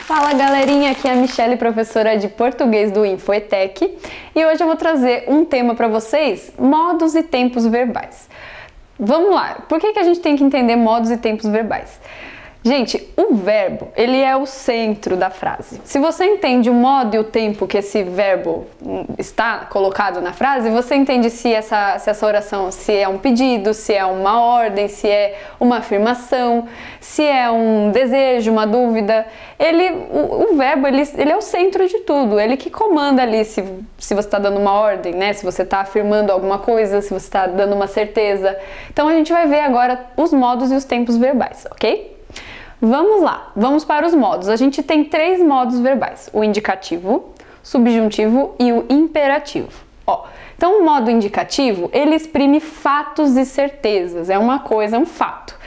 Fala galerinha, aqui é a Michelle, professora de português do InfoEtec, e hoje eu vou trazer um tema para vocês, modos e tempos verbais. Vamos lá, por que a gente tem que entender modos e tempos verbais? Gente, o verbo, ele é o centro da frase. Se você entende o modo e o tempo que esse verbo está colocado na frase, você entende se essa oração se é um pedido, se é uma ordem, se é uma afirmação, se é um desejo, uma dúvida. O verbo, ele é o centro de tudo, ele que comanda ali se você está dando uma ordem, né? Se você está afirmando alguma coisa, se você está dando uma certeza. Então a gente vai ver agora os modos e os tempos verbais, ok? Vamos lá, vamos para os modos. A gente tem 3 modos verbais: o indicativo, subjuntivo e o imperativo. Então o modo indicativo, ele exprime fatos e certezas, é uma coisa, é um fato.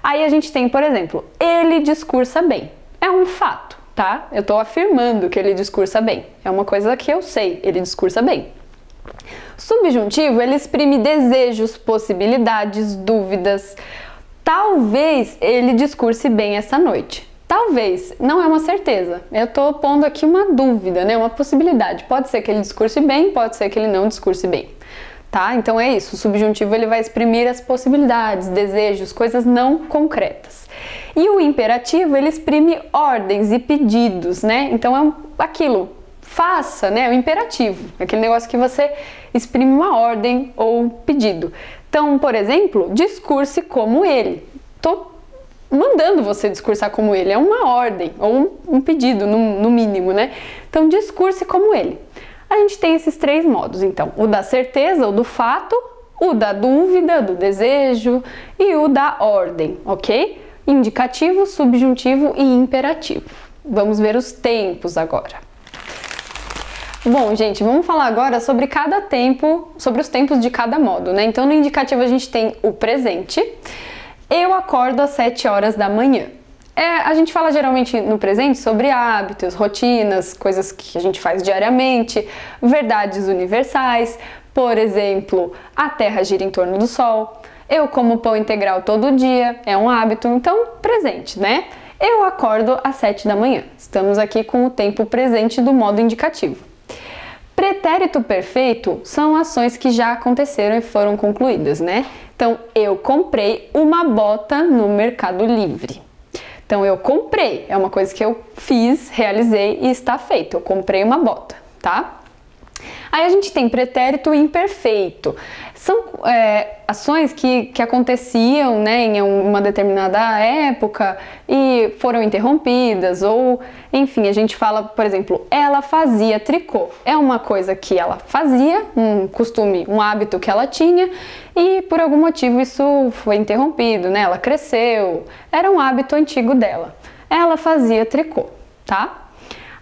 Aí a gente tem, por exemplo, ele discursa bem, é um fato, tá? Eu estou afirmando que ele discursa bem, é uma coisa que eu sei, ele discursa bem. Subjuntivo, ele exprime desejos, possibilidades, dúvidas. Talvez ele discurse bem essa noite. Talvez, não é uma certeza. Eu estou pondo aqui uma dúvida, né? Uma possibilidade. Pode ser que ele discurse bem, pode ser que ele não discurse bem. Tá? Então é isso. O subjuntivo ele vai exprimir as possibilidades, desejos, coisas não concretas. E o imperativo ele exprime ordens e pedidos, né? Então é aquilo. Faça, né? O imperativo. Aquele negócio que você exprime uma ordem ou pedido. Então, por exemplo, discurse como ele. Estou mandando você discursar como ele. É uma ordem ou um pedido, no mínimo, né? Então, discurse como ele. A gente tem esses 3 modos, então. O da certeza, o do fato, o da dúvida, do desejo e o da ordem, ok? Indicativo, subjuntivo e imperativo. Vamos ver os tempos agora. Bom, gente, vamos falar agora sobre cada tempo, sobre os tempos de cada modo, né? Então, no indicativo a gente tem o presente. Eu acordo às 7 horas da manhã. A gente fala geralmente no presente sobre hábitos, rotinas, coisas que a gente faz diariamente, verdades universais. Por exemplo, a Terra gira em torno do Sol. Eu como pão integral todo dia, é um hábito. Então, presente, né? Eu acordo às 7 da manhã. Estamos aqui com o tempo presente do modo indicativo. Pretérito perfeito são ações que já aconteceram e foram concluídas, né? Então, eu comprei uma bota no Mercado Livre. Então, eu comprei, é uma coisa que eu fiz, realizei e está feito. Eu comprei uma bota, tá? Aí a gente tem pretérito imperfeito. São ações que aconteciam, né, em uma determinada época e foram interrompidas, ou enfim, a gente fala, por exemplo, ela fazia tricô. É uma coisa que ela fazia, um costume, um hábito que ela tinha e por algum motivo isso foi interrompido, né? Ela cresceu, era um hábito antigo dela. Ela fazia tricô, tá?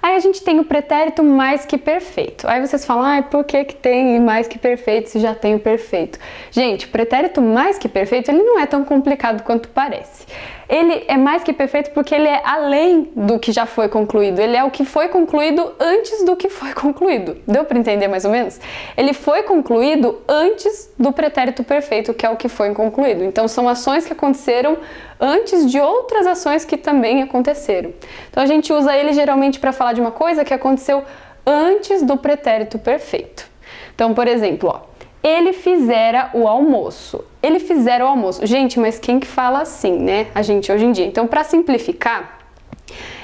Aí a gente tem o pretérito mais que perfeito. Aí vocês falam, por que tem mais que perfeito se já tem o perfeito? Gente, o pretérito mais que perfeito, ele não é tão complicado quanto parece. Ele é mais que perfeito porque ele é além do que já foi concluído. Ele é o que foi concluído antes do que foi concluído. Deu para entender mais ou menos? Ele foi concluído antes do pretérito perfeito, que é o que foi concluído. Então são ações que aconteceram antes de outras ações que também aconteceram. Então a gente usa ele geralmente para falar de uma coisa que aconteceu antes do pretérito perfeito. Então, por exemplo, ele fizera o almoço. Ele fizera o almoço. Gente, mas quem que fala assim, né? A gente hoje em dia. Então, para simplificar,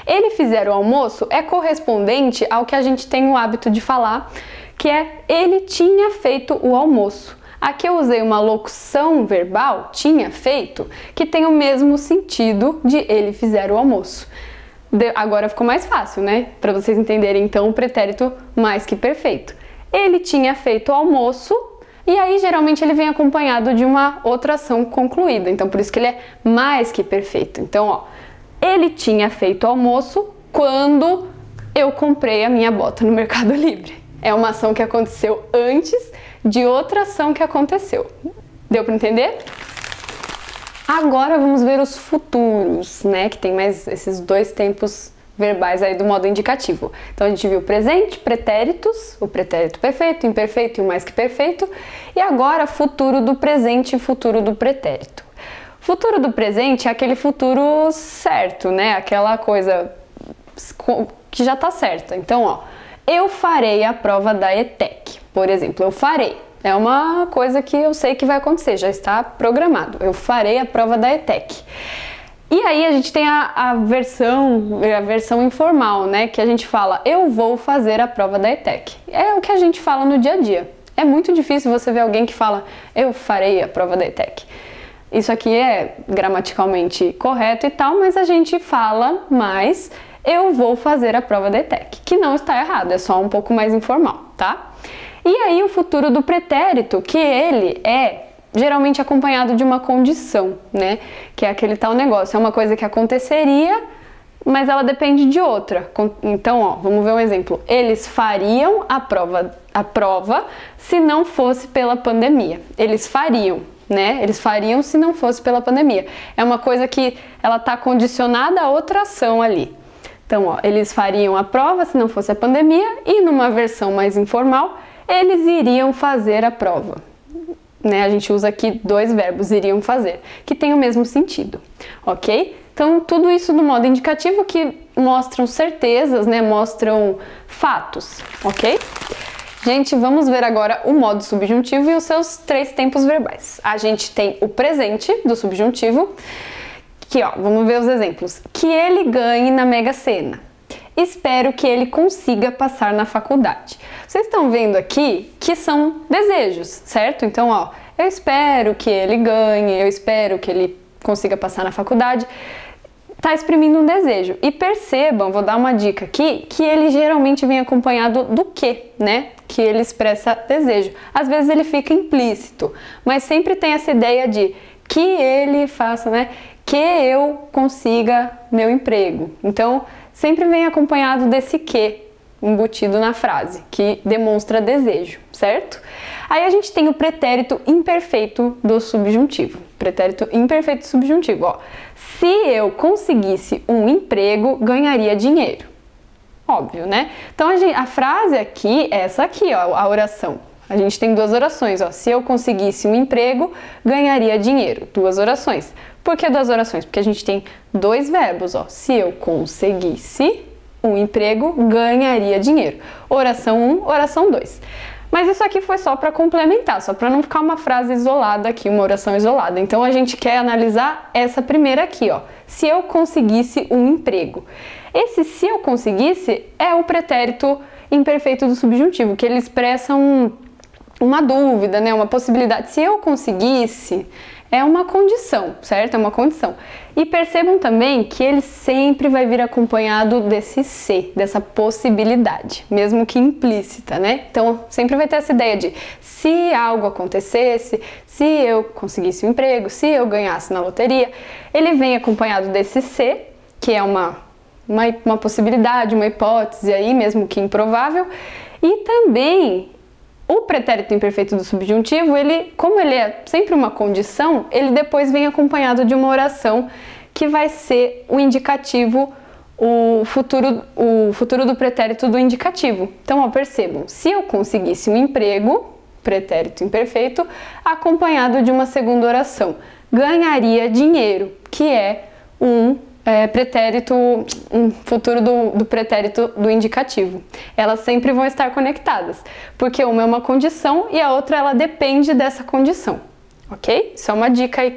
ele fizera o almoço é correspondente ao que a gente tem o hábito de falar, que é ele tinha feito o almoço. Aqui eu usei uma locução verbal, tinha feito, que tem o mesmo sentido de ele fizera o almoço. Agora ficou mais fácil, né? Para vocês entenderem, então, o pretérito mais que perfeito. Ele tinha feito o almoço. E aí, geralmente, ele vem acompanhado de uma outra ação concluída. Então, por isso que ele é mais que perfeito. Então, ele tinha feito o almoço quando eu comprei a minha bota no Mercado Livre. É uma ação que aconteceu antes de outra ação que aconteceu. Deu para entender? Agora vamos ver os futuros, né? Que tem mais esses 2 tempos verbais aí do modo indicativo. Então a gente viu presente, pretéritos, o pretérito perfeito, imperfeito e o mais que perfeito, e agora futuro do presente e futuro do pretérito. Futuro do presente é aquele futuro certo, né? Aquela coisa que já tá certa. Então, ó, eu farei a prova da ETEC, por exemplo, eu farei. É uma coisa que eu sei que vai acontecer, já está programado. Eu farei a prova da ETEC. E aí a gente tem a versão informal, né? Que a gente fala, eu vou fazer a prova da ETEC. É o que a gente fala no dia a dia. É muito difícil você ver alguém que fala, eu farei a prova da ETEC. Isso aqui é gramaticalmente correto e tal, mas a gente fala mais, eu vou fazer a prova da ETEC. Que não está errado, é só um pouco mais informal, tá? E aí o futuro do pretérito, que ele é geralmente acompanhado de uma condição, né? Que é aquele tal negócio, é uma coisa que aconteceria, mas ela depende de outra. Então, ó, vamos ver um exemplo. Eles fariam a prova se não fosse pela pandemia. Eles fariam, né? Eles fariam se não fosse pela pandemia. É uma coisa que ela está condicionada a outra ação ali. Então, ó, eles fariam a prova se não fosse a pandemia e numa versão mais informal, eles iriam fazer a prova. Né? A gente usa aqui dois verbos, iriam fazer, que tem o mesmo sentido, ok? Então, tudo isso no modo indicativo que mostram certezas, né? Mostram fatos, ok? Gente, vamos ver agora o modo subjuntivo e os seus 3 tempos verbais. A gente tem o presente do subjuntivo, que ó, vamos ver os exemplos. Que ele ganhe na Mega Sena. Espero que ele consiga passar na faculdade. Vocês estão vendo aqui que são desejos, certo? Então, ó, eu espero que ele ganhe, eu espero que ele consiga passar na faculdade. Tá exprimindo um desejo. E percebam, vou dar uma dica aqui, que ele geralmente vem acompanhado do que, né? Que ele expressa desejo. Às vezes ele fica implícito, mas sempre tem essa ideia de que ele faça, né? Que eu consiga meu emprego. Então, sempre vem acompanhado desse que embutido na frase, que demonstra desejo, certo? Aí a gente tem o pretérito imperfeito do subjuntivo. Pretérito imperfeito subjuntivo, ó. Se eu conseguisse um emprego, ganharia dinheiro. Óbvio, né? Então a frase aqui é essa aqui, ó, a oração. A gente tem 2 orações, ó. Se eu conseguisse um emprego, ganharia dinheiro. 2 orações. Por que 2 orações? Porque a gente tem 2 verbos, ó. Se eu conseguisse um emprego, ganharia dinheiro. Oração 1, oração 2. Mas isso aqui foi só para complementar, só para não ficar uma frase isolada aqui, uma oração isolada. Então a gente quer analisar essa primeira aqui, ó. Se eu conseguisse um emprego. Esse se eu conseguisse é o pretérito imperfeito do subjuntivo, que ele expressa uma dúvida, né? Uma possibilidade. Se eu conseguisse, é uma condição, certo? É uma condição. E percebam também que ele sempre vai vir acompanhado desse se, dessa possibilidade, mesmo que implícita, né? Então, sempre vai ter essa ideia de se algo acontecesse, se eu conseguisse um emprego, se eu ganhasse na loteria. Ele vem acompanhado desse se, que é uma possibilidade, uma hipótese aí, mesmo que improvável. E também o pretérito imperfeito do subjuntivo, como ele é sempre uma condição, ele depois vem acompanhado de uma oração que vai ser o indicativo, o futuro do pretérito do indicativo. Então, ó, percebam, se eu conseguisse um emprego, pretérito imperfeito, acompanhado de uma segunda oração, ganharia dinheiro, que é um futuro do pretérito do indicativo. Elas sempre vão estar conectadas, porque uma é uma condição e a outra ela depende dessa condição, ok? Isso é uma dica aí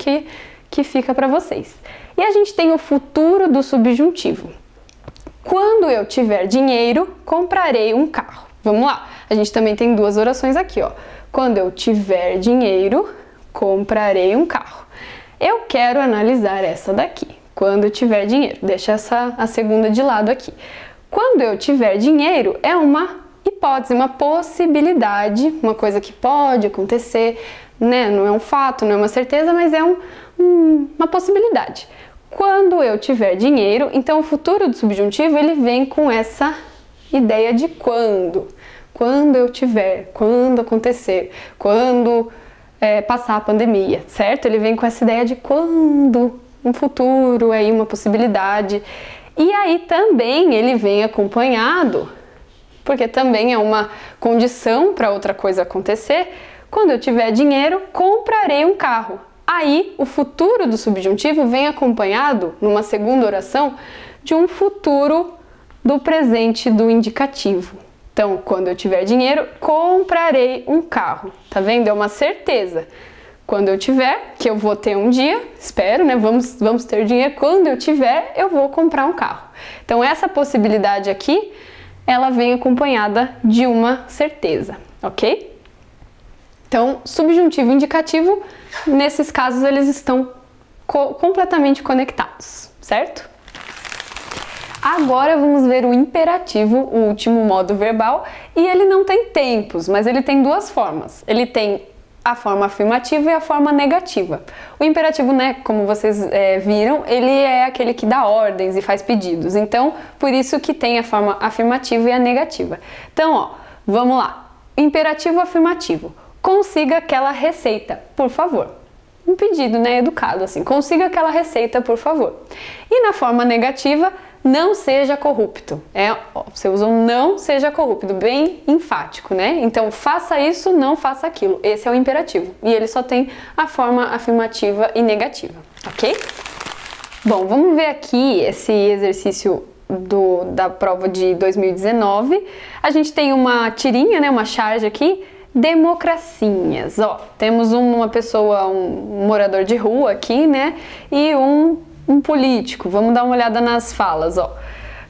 que fica para vocês. E a gente tem o futuro do subjuntivo. Quando eu tiver dinheiro, comprarei um carro. Vamos lá, a gente também tem 2 orações aqui, ó. Quando eu tiver dinheiro, comprarei um carro. Eu quero analisar essa daqui. Quando eu tiver dinheiro, deixa a segunda de lado aqui. Quando eu tiver dinheiro é uma hipótese, uma possibilidade, uma coisa que pode acontecer, né? Não é um fato, não é uma certeza, mas é uma possibilidade. Quando eu tiver dinheiro, então o futuro do subjuntivo ele vem com essa ideia de quando. Quando eu tiver, quando acontecer, quando passar a pandemia, certo? Ele vem com essa ideia de quando, um futuro, aí uma possibilidade. E aí também ele vem acompanhado, porque também é uma condição para outra coisa acontecer. Quando eu tiver dinheiro, comprarei um carro. Aí o futuro do subjuntivo vem acompanhado, numa segunda oração, de um futuro do presente do indicativo. Então, quando eu tiver dinheiro, comprarei um carro. Tá vendo? É uma certeza. Quando eu tiver, que eu vou ter um dia, espero, né? Vamos ter dinheiro. Quando eu tiver, eu vou comprar um carro. Então, essa possibilidade aqui, ela vem acompanhada de uma certeza, ok? Então, subjuntivo e indicativo, nesses casos, eles estão completamente conectados, certo? Agora vamos ver o imperativo, o último modo verbal, e ele não tem tempos, mas ele tem duas formas. Ele tem a forma afirmativa e a forma negativa. O imperativo, né, como vocês viram, ele é aquele que dá ordens e faz pedidos. Então, por isso que tem a forma afirmativa e a negativa. Então, ó, vamos lá. Imperativo afirmativo. Consiga aquela receita, por favor. Um pedido, né, educado assim. Consiga aquela receita, por favor. E na forma negativa, não seja corrupto. Você usa um não seja corrupto, bem enfático, né? Então, faça isso, não faça aquilo. Esse é o imperativo. E ele só tem a forma afirmativa e negativa, ok? Bom, vamos ver aqui esse exercício da prova de 2019. A gente tem uma tirinha, né? Uma charge aqui. Democracinhas. Ó, temos uma pessoa, um morador de rua aqui, né? E um político. Vamos dar uma olhada nas falas, ó.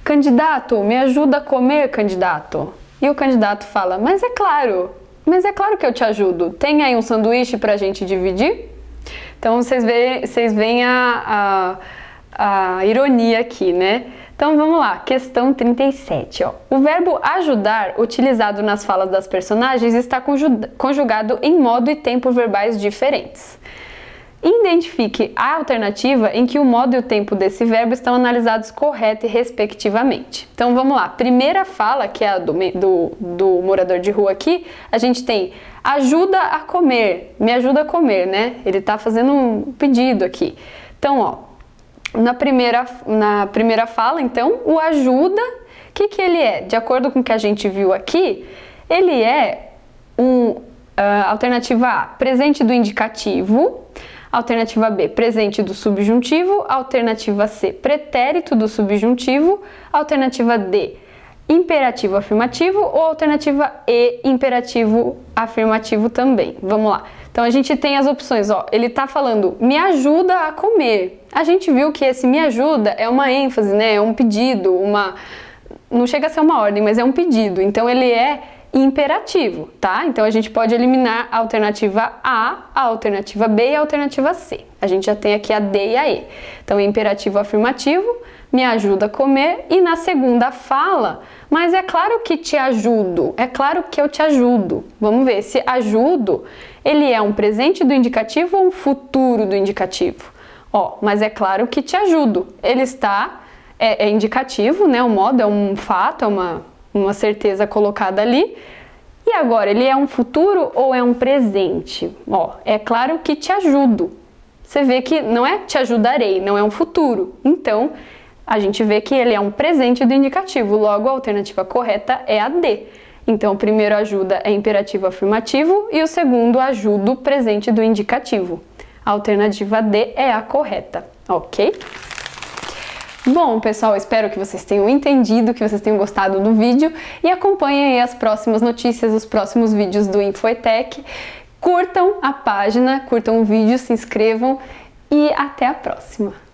Candidato, me ajuda a comer, candidato. E o candidato fala, mas é claro que eu te ajudo. Tem aí um sanduíche pra gente dividir? Então vocês veem a ironia aqui, né? Então vamos lá, questão 37, ó. O verbo ajudar, utilizado nas falas das personagens, está conjugado em modo e tempo verbais diferentes. Identifique a alternativa em que o modo e o tempo desse verbo estão analisados correta e respectivamente. Então vamos lá, primeira fala, que é a do morador de rua aqui, a gente tem ajuda a comer, me ajuda a comer, né? Ele tá fazendo um pedido aqui. Então, ó, na primeira fala, então, o ajuda, o que ele é? De acordo com o que a gente viu aqui, ele é alternativa A, presente do indicativo. Alternativa B, presente do subjuntivo. Alternativa C, pretérito do subjuntivo. Alternativa D, imperativo afirmativo. Ou alternativa E, imperativo afirmativo também. Vamos lá. Então a gente tem as opções, ó. Ele tá falando, me ajuda a comer. A gente viu que esse me ajuda é uma ênfase, né? É um pedido, não chega a ser uma ordem, mas é um pedido. Então ele é imperativo, tá? Então a gente pode eliminar a alternativa A, a alternativa B e a alternativa C. A gente já tem aqui a D e a E. Então imperativo afirmativo, me ajuda a comer, e na segunda fala, mas é claro que te ajudo, é claro que eu te ajudo. Vamos ver, se ajudo, ele é um presente do indicativo ou um futuro do indicativo? Ó, mas é claro que te ajudo. Ele está, é indicativo, né? O modo é um fato, é uma certeza colocada ali. E agora, ele é um futuro ou é um presente? Ó, é claro que te ajudo. Você vê que não é te ajudarei, não é um futuro. Então, a gente vê que ele é um presente do indicativo. Logo, a alternativa correta é a D. Então, o primeiro ajuda é imperativo afirmativo e o segundo ajuda o presente do indicativo. A alternativa D é a correta, ok? Bom, pessoal, espero que vocês tenham entendido, que vocês tenham gostado do vídeo e acompanhem aí as próximas notícias, os próximos vídeos do InfoETEC. Curtam a página, curtam o vídeo, se inscrevam e até a próxima!